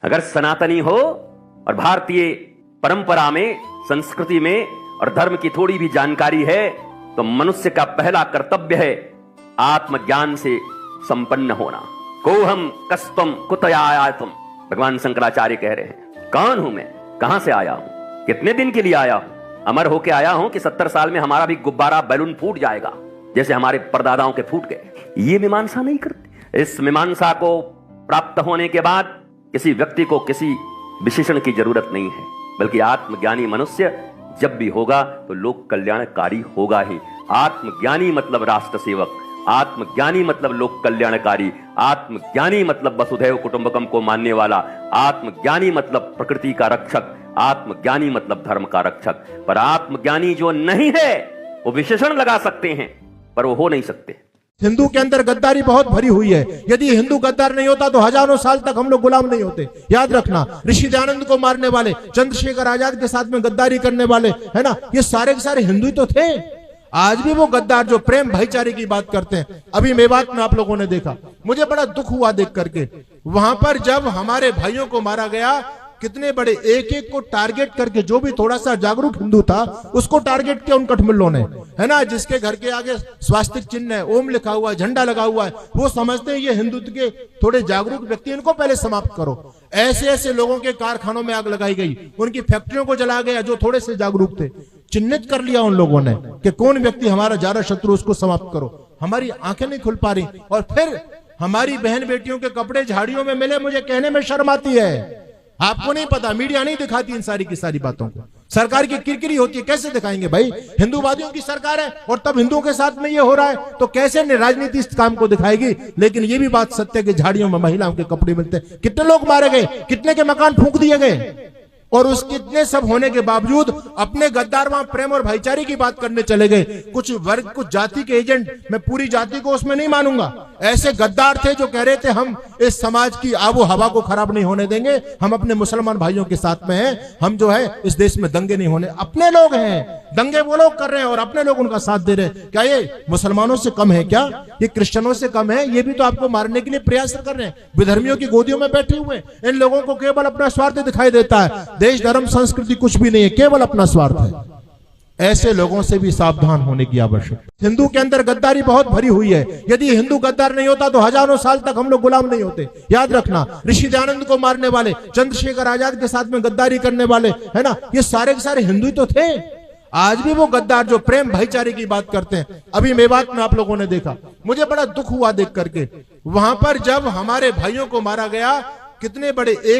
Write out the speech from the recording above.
अगर सनातनी हो और भारतीय परंपरा में, संस्कृति में और धर्म की थोड़ी भी जानकारी है तो मनुष्य का पहला कर्तव्य है आत्मज्ञान से संपन्न होना। कोहम कस्तम कुतया आया तुम, भगवान शंकराचार्य कह रहे हैं। कौन हूं मैं, कहां से आया हूं, कितने दिन के लिए आया हूं? अमर होके आया हूं कि 70 साल में हमारा भी गुब्बारा बैलून फूट जाएगा जैसे हमारे परदादाओं के फूट गए? ये मीमांसा नहीं करते। इस मीमांसा को प्राप्त होने के बाद किसी व्यक्ति को किसी विशेषण की जरूरत नहीं है, बल्कि आत्मज्ञानी मनुष्य जब भी होगा तो लोक कल्याणकारी होगा ही। आत्मज्ञानी मतलब राष्ट्र सेवक, आत्मज्ञानी मतलब लोक कल्याणकारी, आत्मज्ञानी मतलब वसुधैव कुटुंबकम को मानने वाला, आत्मज्ञानी मतलब प्रकृति का रक्षक, आत्मज्ञानी मतलब धर्म का रक्षक। पर आत्मज्ञानी जो नहीं है वो विशेषण लगा सकते हैं पर वो हो नहीं सकते। हिंदू के अंदर गद्दारी बहुत भरी हुई है। यदि हिंदू गद्दार नहीं होता तो हजारों साल तक हम लोग गुलाम नहीं होते। याद रखना, ऋषि दयानंद को मारने वाले, चंद्रशेखर आजाद के साथ में गद्दारी करने वाले, है ना, ये सारे के सारे हिंदू ही तो थे। आज भी वो गद्दार जो प्रेम भाईचारे की बात करते हैं। अभी मेवात में आप लोगों ने देखा, मुझे बड़ा दुख हुआ देख करके। वहां पर जब हमारे भाइयों को मारा गया, कितने बड़े एक एक को टारगेट करके, जो भी थोड़ा सा जागरूक हिंदू था उसको टारगेट किया उन कठमिल्लों ने, है ना, जिसके घर के आगे स्वास्तिक चिन्ह है, ओम लिखा हुआ है, झंडा लगा हुआ है, वो समझते हैं ये हिंदुत्व के थोड़े जागरूक व्यक्ति, इनको पहले समाप्त करो। ऐसे ऐसे लोगों के कारखानों में आग लगाई गई, उनकी फैक्ट्रियों को जला गया जो थोड़े से जागरूक थे। चिन्हित कर लिया उन लोगों ने कि कौन व्यक्ति हमारा ज्यादा शत्रु, उसको समाप्त करो। हमारी आंखें नहीं खुल पा रही, और फिर हमारी बहन बेटियों के कपड़े झाड़ियों में मिले, मुझे कहने में शर्म आती है। आपको नहीं पता, मीडिया नहीं दिखाती इन सारी की सारी बातों को। सरकार की किरकिरी होती है, कैसे दिखाएंगे भाई? हिंदूवादियों की सरकार है और तब हिंदुओं के साथ में ये हो रहा है, तो कैसे राजनीति इस काम को दिखाएगी? लेकिन ये भी बात सत्य है कि झाड़ियों में महिलाओं के कपड़े मिलते हैं। कितने लोग मारे गए, कितने के मकान फूंक दिए गए, और उस कितने सब होने के बावजूद अपने गद्दार वहां प्रेम और भाईचारे की बात करने चले गए। कुछ वर्ग, कुछ जाति के एजेंट, मैं पूरी जाति को उसमें नहीं मानूंगा, ऐसे गद्दार थे जो कह रहे थे हम इस समाज की आबो हवा को खराब नहीं होने देंगे, हम अपने मुसलमान भाइयों के साथ में हैं, हम जो है इस देश में दंगे नहीं होने। अपने लोग हैं, दंगे वो लोग कर रहे हैं और अपने लोग उनका साथ दे रहे हैं। क्या ये मुसलमानों से कम है क्या? ये क्रिश्चियनों से कम है? ये भी तो आपको मारने के लिए प्रयास कर रहे हैं, विधर्मियों की गोदियों में बैठे हुए। इन लोगों को केवल अपना स्वार्थ दिखाई देता है। देश, धर्म, संस्कृति कुछ भी नहीं है, केवल अपना स्वार्थ है। ऐसे लोगों से भी सावधान होने की आवश्यकता। हिंदू के अंदर गद्दारी बहुत भरी हुई है। यदि हिंदू गद्दार नहीं होता तो हजारों साल तक हम लोग गुलाम नहीं होते। याद रखना, ऋषि दयानंद को मारने वाले, चंद्रशेखर आजाद के साथ में गद्दारी करने वाले, है ना, ये सारे के सारे हिंदू ही तो थे। आज भी वो गद्दार जो प्रेम भाईचारे की बात करते हैं। अभी मेवात में आप लोगों ने देखा, मुझे बड़ा दुख हुआ देख करके। वहां पर जब हमारे भाइयों को मारा गया, कितने बड़े एक